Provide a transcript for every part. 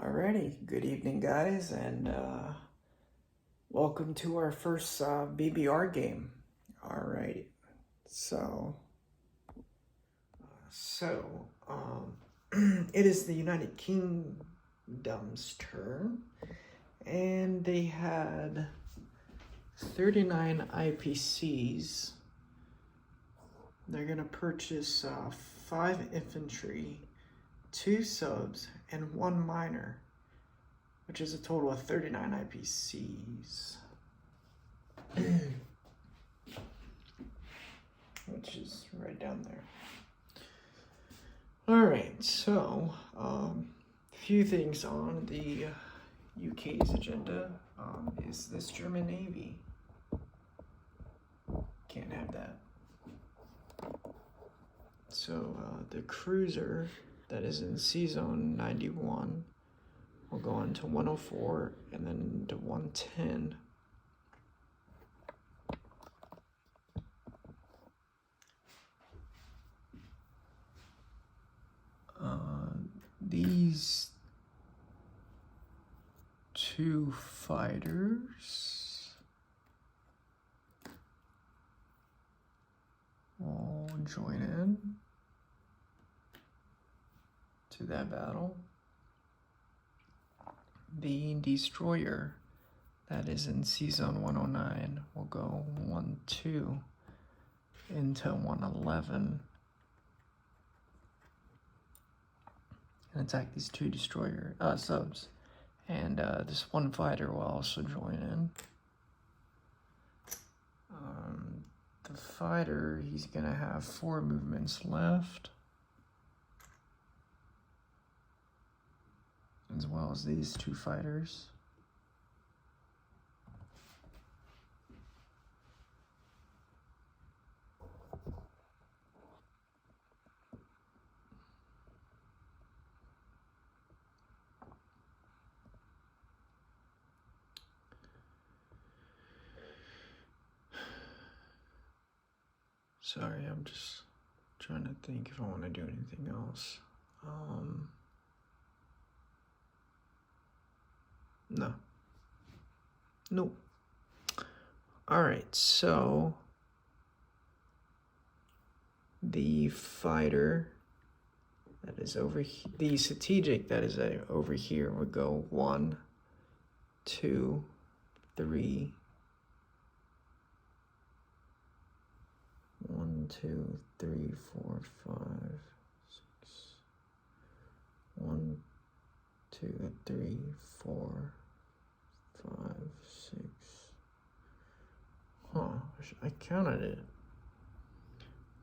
Alrighty, good evening, guys, and welcome to our first BBR game. Alrighty, so it is the United Kingdom's turn, and they had 39 IPCs. They're gonna purchase 5 infantry, 2 subs, and 1 minor, which is a total of 39 IPCs. Which is right down there. Alright, so a few things on the UK's agenda is this German Navy. Can't have that. So the cruiser that is in Sea Zone 91 will go on to 104 and then to 110. These 2 fighters will join in to that battle. The destroyer that is in Sea Zone 109 will go 1-2 into 111 and attack these 2 destroyer subs, and this 1 fighter will also join in. The fighter, he's gonna have 4 movements left, as well as these 2 fighters. Sorry, I'm just trying to think if I want to do anything else. No. Nope. Alright, so the fighter that is over here, the strategic that is over here would go 1, 2, 3. 1, 2, 3, 4, 5, 6. 1, 2, 3, 4, 5, 6. I counted it.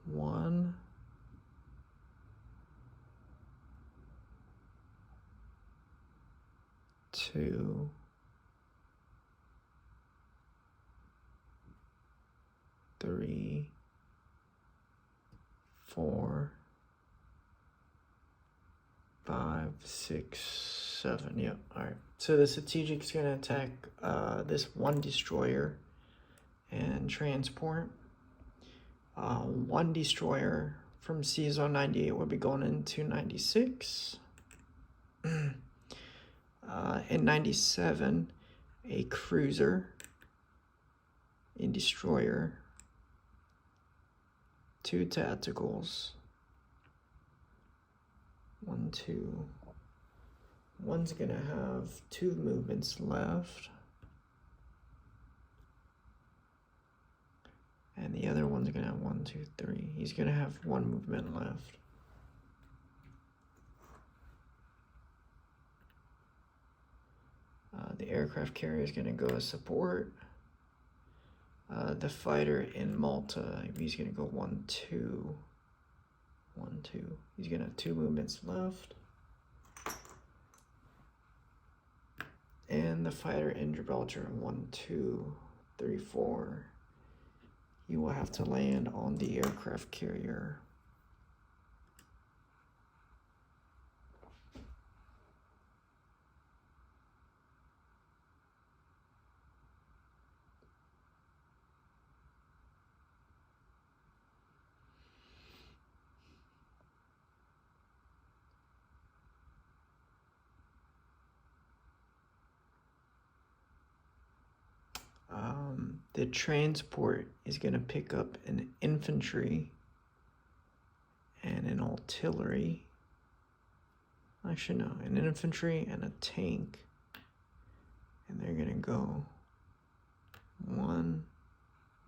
1, 2, 3, 4, 5, 6, 7. Yep. All right. So the strategic's gonna attack this 1 destroyer and transport. 1 destroyer from Sea Zone 98 will be going into 96. In 97, a cruiser, a destroyer, 2 tacticals, 1, 2. One's gonna have 2 movements left, and the other one's gonna have 1, 2, 3. He's gonna have 1 movement left. The aircraft carrier is gonna go as support. The fighter in Malta, he's gonna go 1, 2, 1, 2. He's gonna have 2 movements left. And the fighter in Gibraltar, 1, 2, 3, 4. You will have to land on the aircraft carrier. The transport is going to pick up an infantry and an artillery. Actually, no, an infantry and a tank. And they're going to go 1,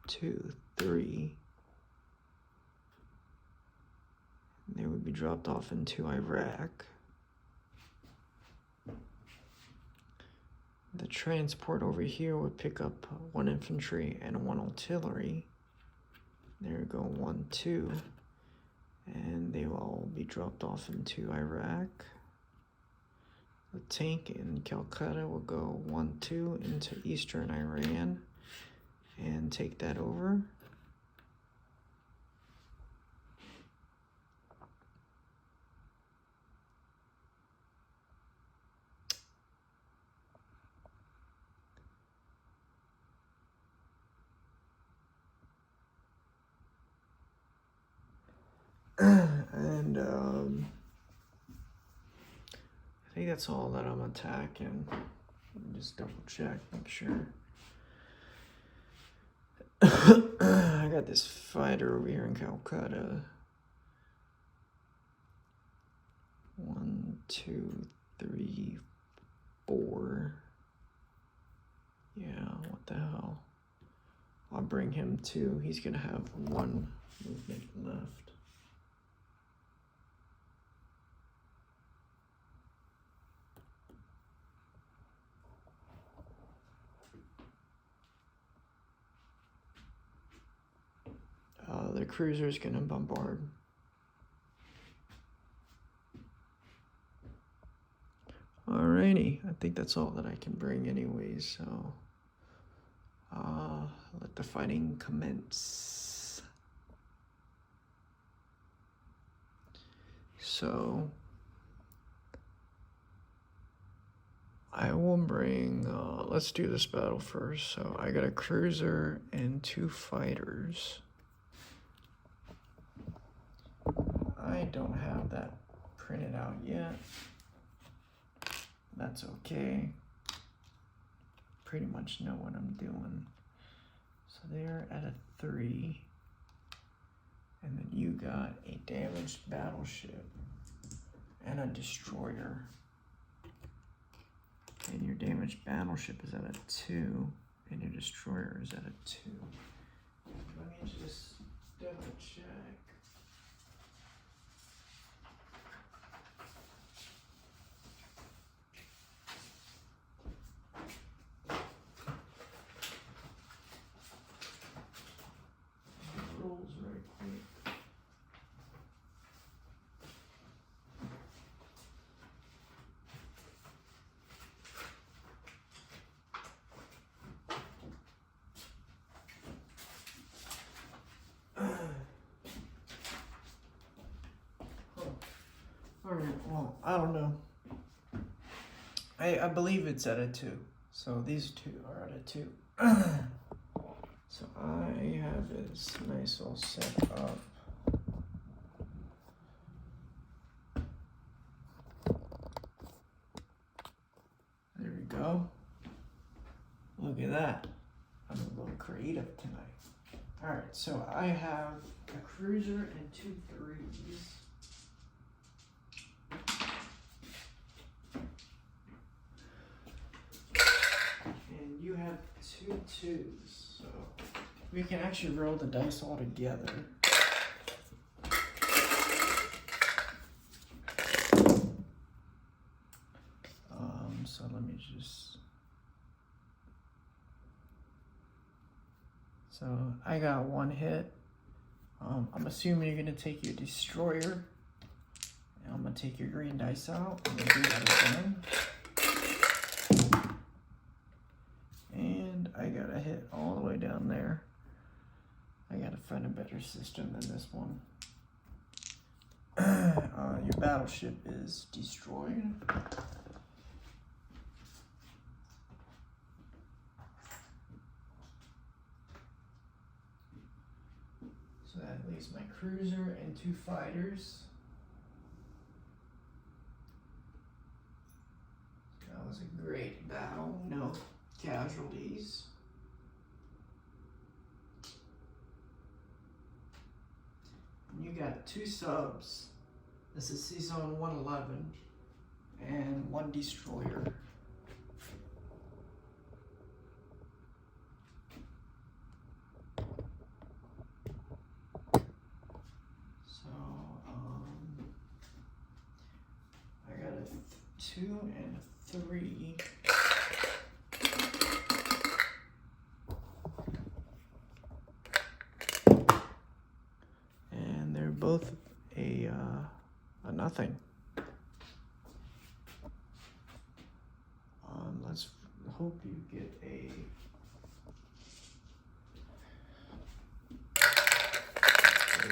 2, 3. And they would be dropped off into Iraq. The transport over here would pick up 1 infantry and 1 artillery. There we go, 1, 2. And they will all be dropped off into Iraq. The tank in Calcutta will go 1, 2 into eastern Iran and take that over. And I think that's all that I'm attacking. Let me just double check, make sure. I got this fighter over here in Calcutta. 1, 2, 3, 4. Yeah, what the hell? I'll bring him to. He's gonna have 1 movement left. The cruiser's gonna bombard. Alrighty, I think that's all that I can bring anyways, so let the fighting commence. So I will bring, let's do this battle first. So I got a cruiser and 2 fighters. I don't have that printed out yet. That's okay. Pretty much know what I'm doing. So they're at a 3. And then you got a damaged battleship and a destroyer. And your damaged battleship is at a 2. And your destroyer is at a 2. Let me just double check. Rolls right quick. Alright, well, I don't know. I believe it's at a 2. So these 2 are at a 2. So I have this nice all set up. There we go. Look at that. I'm a little creative tonight. Alright, so I have a cruiser and 2 3s. And you have 2 2s, so we can actually roll the dice all together. So let me just. So I got 1 hit. I'm assuming you're gonna take your destroyer. And I'm gonna take your green dice out. I'm gonna do that again. And I got a hit all the way down there. I gotta find a better system than this one. Your battleship is destroyed. So that leaves my cruiser and 2 fighters. That was a great battle. No casualties. got 2 subs. This is C-Zone 111 and 1 destroyer. So, I got a 2 and a 3. And they're both a nothing. Let's hope you get a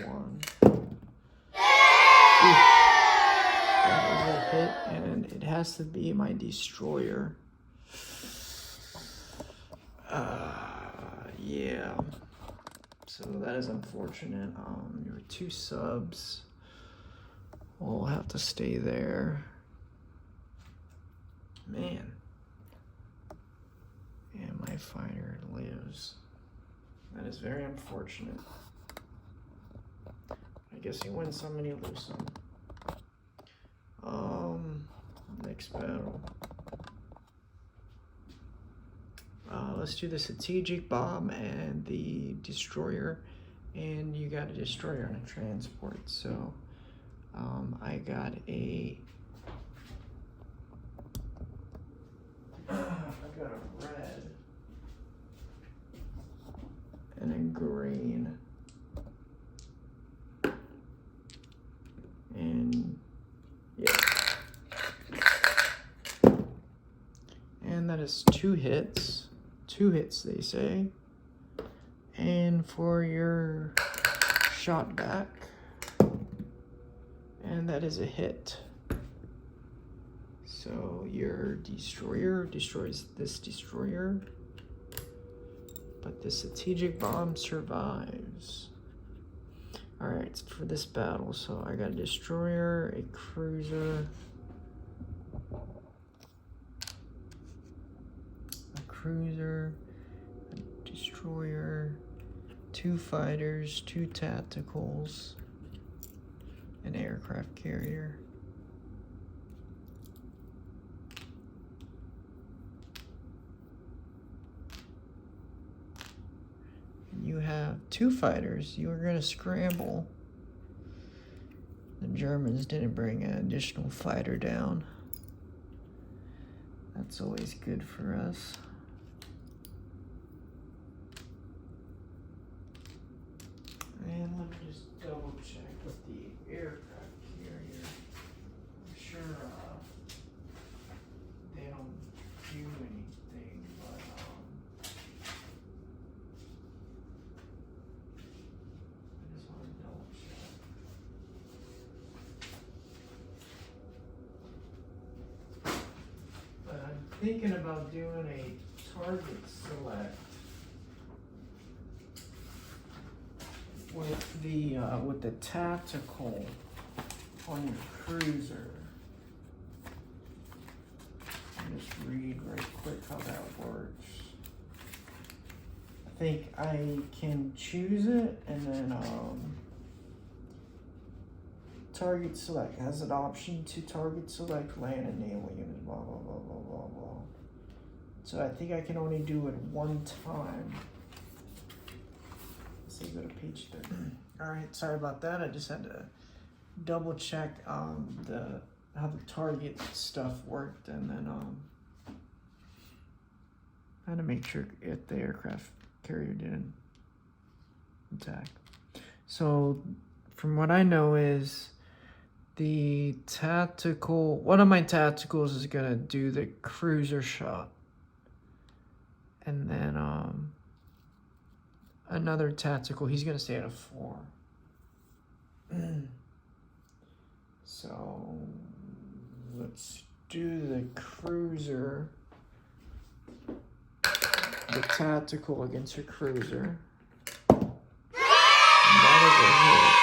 one. Ooh, that was a hit, and it has to be my destroyer. Yeah. So that is unfortunate. Your 2 subs will have to stay there. Man. And my fighter lives. That is very unfortunate. I guess you win some and you lose some. Next battle. Let's do the strategic bomb and the destroyer. And you got a destroyer and a transport. So I got a red and a green, and yeah, and that is 2 hits. 2 hits, they say. And for your shot back, and that is a hit. So your destroyer destroys this destroyer, but the strategic bomb survives. All right, for this battle, so I got a destroyer, a cruiser, a destroyer, 2 fighters, 2 tacticals, an aircraft carrier. You have 2 fighters. You are going to scramble. The Germans didn't bring an additional fighter down. That's always good for us. And let me just double check with the aircraft carrier. I'm sure they don't do anything, but I just want to double check. But I'm thinking about doing a target select with the tactical on your cruiser. I'll just read right quick how that works. I think I can choose it and then target select has an option to target select land and name Williams, blah blah blah blah blah blah. So I think I can only do it 1 time. So go to page 30. All right, sorry about that. I just had to double check how the target stuff worked, and then I had to make sure if the aircraft carrier didn't attack. So from what I know is the tactical, one of my tacticals is gonna do the cruiser shot, and then another tactical, he's gonna stay at a 4. So let's do the cruiser, the tactical against a cruiser. And that is a hit.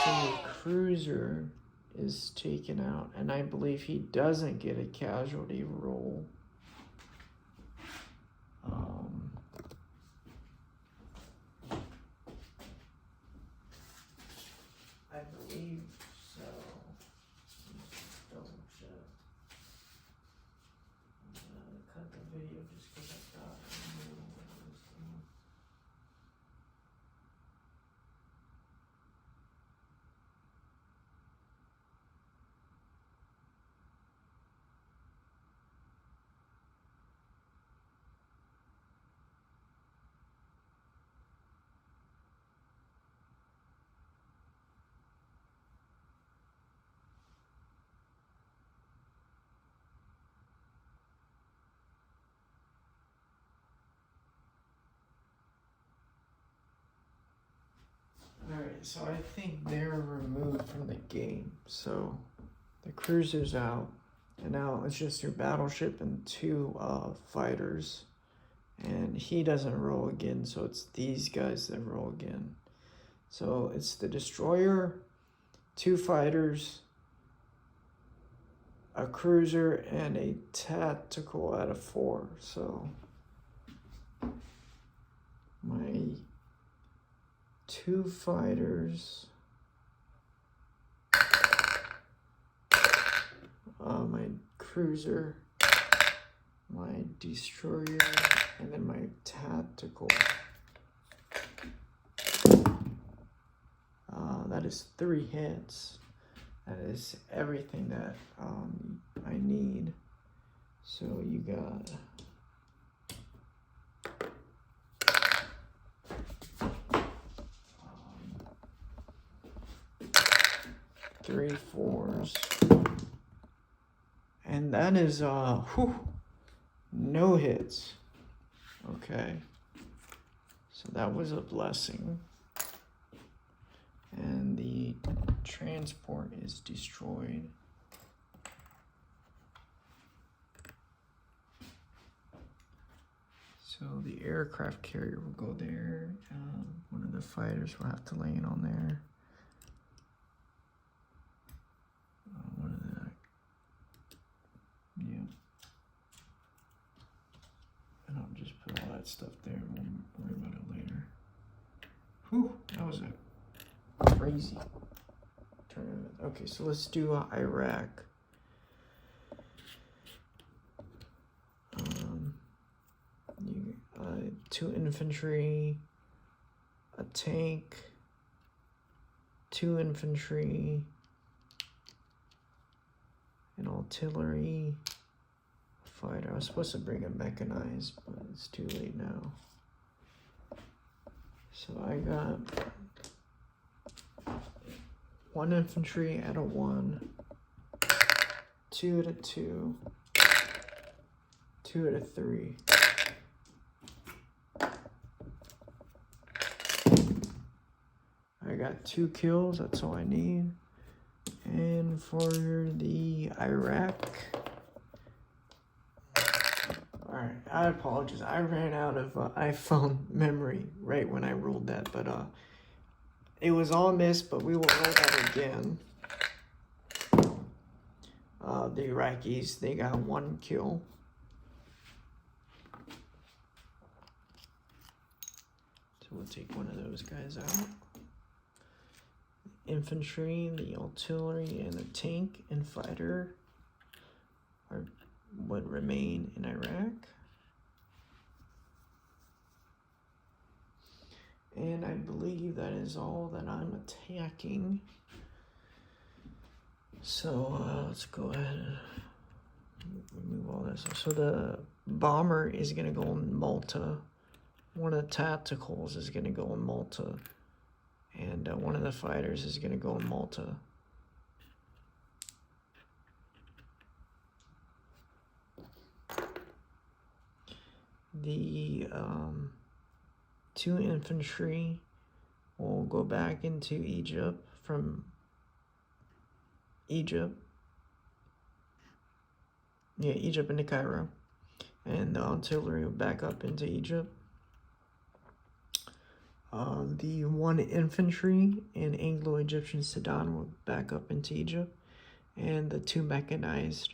So the cruiser is taken out, and I believe he doesn't get a casualty roll. so I think they're removed from the game. So the cruiser's out, and now it's just your battleship and 2 fighters. And he doesn't roll again, so it's these guys that roll again. So it's the destroyer, 2 fighters, a cruiser, and a tactical out of 4. So my 2 fighters, my cruiser, my destroyer, and then my tactical. That is 3 hits. That is everything that I need. So you got 3 4s. And that is no hits. Okay. So that was a blessing. And the transport is destroyed. So the aircraft carrier will go there. One of the fighters will have to land on there. One of the, yeah. And I'll just put all that stuff there and we'll worry about it later. Whew, that was a crazy tournament. Okay, so let's do Iraq. 2 infantry, a tank, 2 infantry, an artillery fighter. I was supposed to bring a mechanized, but it's too late now. So I got 1 infantry at a 1, 2 at a 2, 2 at a 3. I got 2 kills, that's all I need. And for the Iraq, alright, I apologize. I ran out of iPhone memory right when I rolled that, but it was all missed, but we will roll that again. The Iraqis, they got 1 kill. So we'll take one of those guys out. Infantry, the artillery, and the tank and fighter are what remain in Iraq. And I believe that is all that I'm attacking. So let's go ahead and remove all this. So the bomber is going to go in Malta. One of the tacticals is going to go in Malta. And one of the fighters is going to go in Malta. The 2 infantry will go back into Egypt from Egypt. Yeah, Egypt into Cairo. And the artillery will back up into Egypt. The 1 infantry and Anglo-Egyptian Sudan will back up into Egypt. And the 2 mechanized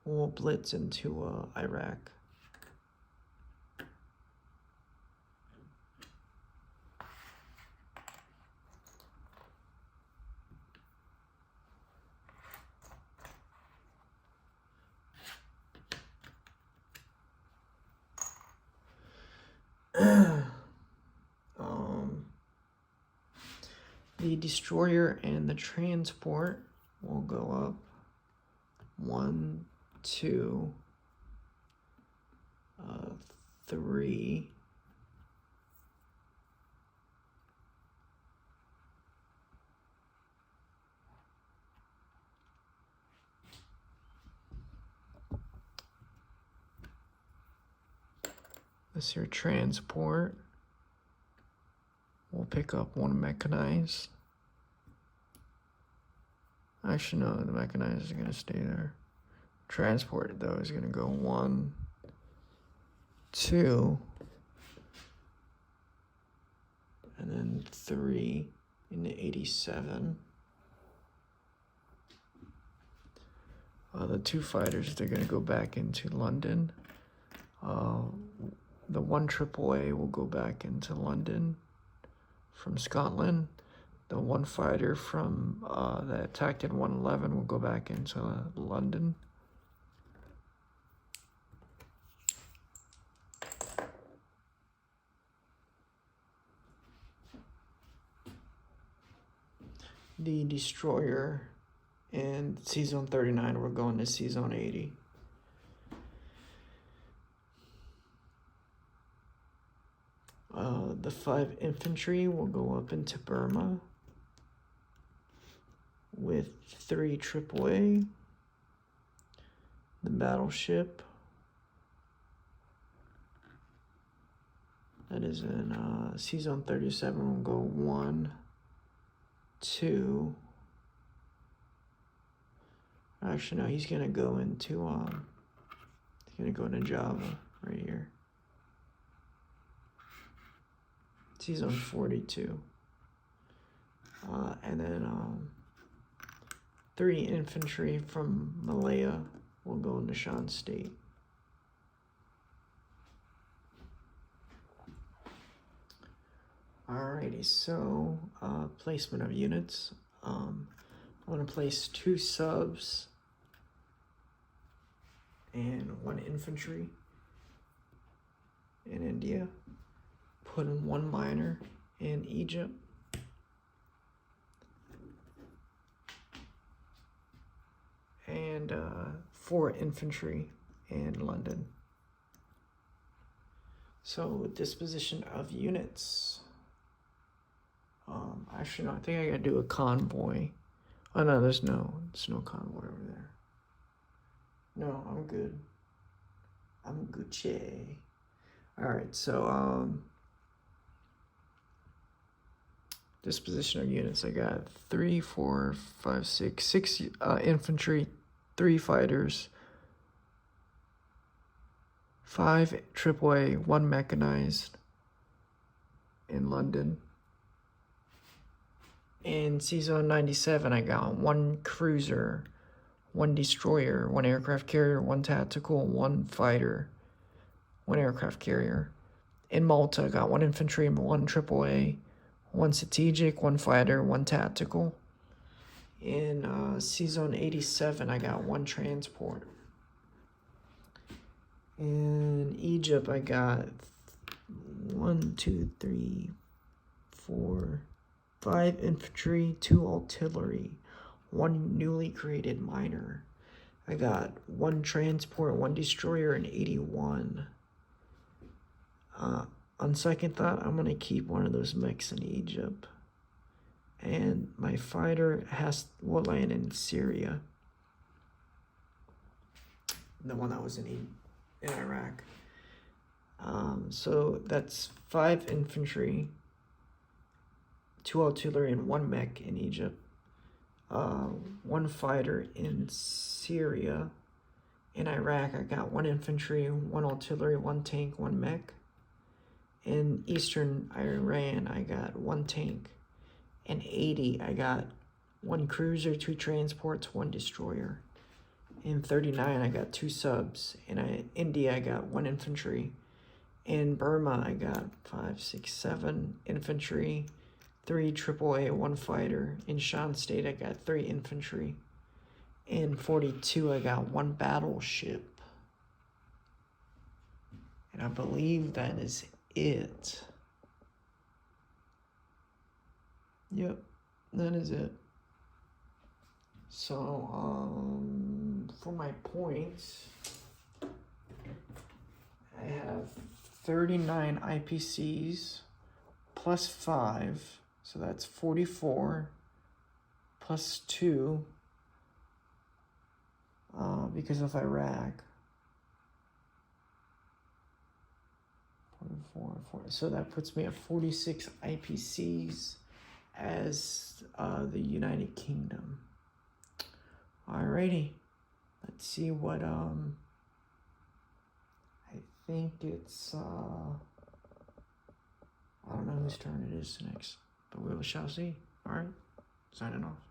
will blitz into Iraq. The destroyer and the transport will go up 1, 2, 3. This here transport. We'll pick up 1 mechanized. Actually, no, the mechanized is going to stay there. Transport, though, is going to go 1, 2, and then 3 into 87. The 2 fighters, they're going to go back into London. The 1 AAA will go back into London from Scotland. The 1 fighter from that attacked in 111 will go back into London. The destroyer and C-Zone 39 will go into C-Zone 80. The 5 infantry will go up into Burma with 3 AAA. The battleship that is in C-Zone 37 will go 1, 2. Actually, no, he's gonna go into Java right here. C-Zone 42. And then 3 infantry from Malaya will go into Shan State. Alrighty, so placement of units. I want to place 2 subs and 1 infantry in India. Put in 1 miner in Egypt. And 4 infantry in London. So disposition of units. Actually, no, I think I gotta do a convoy. Oh no, there's no convoy over there. No, I'm good. I'm Gucci. Alright, so disposition of units. I got 3, 4, 5, 6 infantry, 3 fighters, 5 AAA, 1 mechanized in London. In C-Zone 97, I got 1 cruiser, 1 destroyer, 1 aircraft carrier, 1 tactical, 1 fighter, 1 aircraft carrier. In Malta, I got 1 infantry, 1 AAA, 1 strategic, 1 fighter, 1 tactical. In C-Zone 87, I got 1 transport. In Egypt, I got 1, 2, 3, 4, 5 infantry, 2 artillery, 1 newly created miner. I got 1 transport, 1 destroyer, and 81. On second thought, I'm going to keep one of those mechs in Egypt. And my fighter will land in Syria. The one that was in Iraq. So that's 5 infantry, 2 artillery, and 1 mech in Egypt. 1 fighter in Syria. In Iraq, I got 1 infantry, 1 artillery, 1 tank, 1 mech. In Eastern Iran, I got 1 tank. In 80, I got 1 cruiser, 2 transports, 1 destroyer. In 39, I got 2 subs. In India, I got 1 infantry. In Burma, I got 5, 6, 7 infantry, 3 AAA, 1 fighter. In Shan State, I got 3 infantry. In 42, I got 1 battleship. And I believe that is it. Yep, that is it. So, for my points, I have 39 IPCs plus 5, so that's 44, plus 2, because of Iraq. 44, so that puts me at 46 IPCs as the United Kingdom. Alrighty. Let's see what I think it's I don't know whose turn it is next, but we shall see. Alright, signing off.